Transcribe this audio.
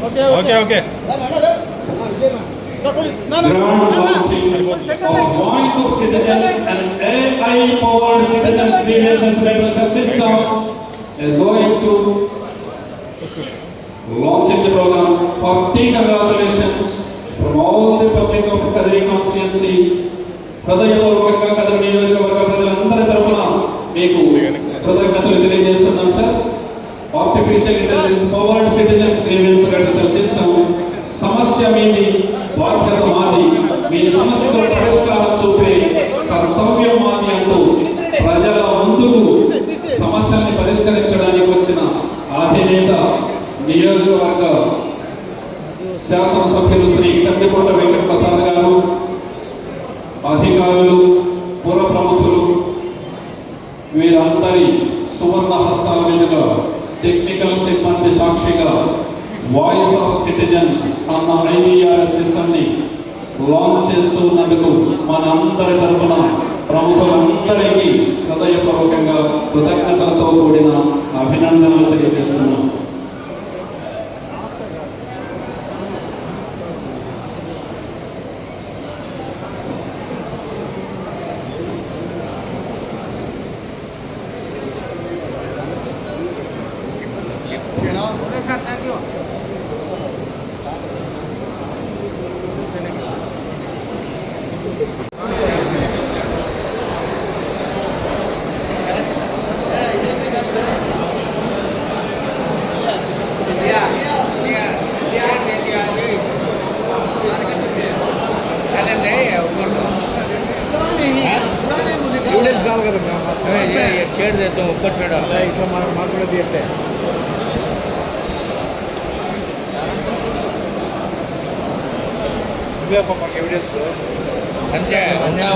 Okay, okay. Voice of Citizens and AI-powered citizens grievances redressal system is going to launching the program. Hearty congratulations from all the public of Kadri constituency. హృదయపూర్వకంగా కదిరి నియోజకవర్గ ప్రజలందరి తరఫున మీకు కృతజ్ఞతలు తెలియజేస్తున్నాం sir. Artificial intelligence powered citizens grievance redressal system సమస్య మీది, బాధ్యత మాది, మీ సమస్యతో పరిష్కారం చూపే కర్తవ్యం మాది అంటూ ప్రజల ముందుకు సమస్యల్ని పరిష్కరించడానికి వచ్చిన అధినేత నియోజకవర్గ శాసనసభ్యులు శ్రీ కందికొండ వెంకట ప్రసాద్ గారు, అధికారులు, పుర ప్రముఖులు, వీరందరి సువర్ణ హస్తాల మీదుగా టెక్నికల్ సిబ్బంది సాక్షిగా వాయిస్ ఆఫ్ సిటిజన్స్ అన్న ఐవీఆర్ఎస్ సిస్టమ్ని లాంచ్ చేస్తున్నందుకు మన అందరి తరఫున ప్రముఖులందరికీ హృదయపూర్వకంగా కృతజ్ఞతలతో కూడిన అభినందనలు తెలియజేస్తున్నాం. छेड़ देता हूँ ऊपर चढ़ा मार को दिए एविडेंस अंते उन्ना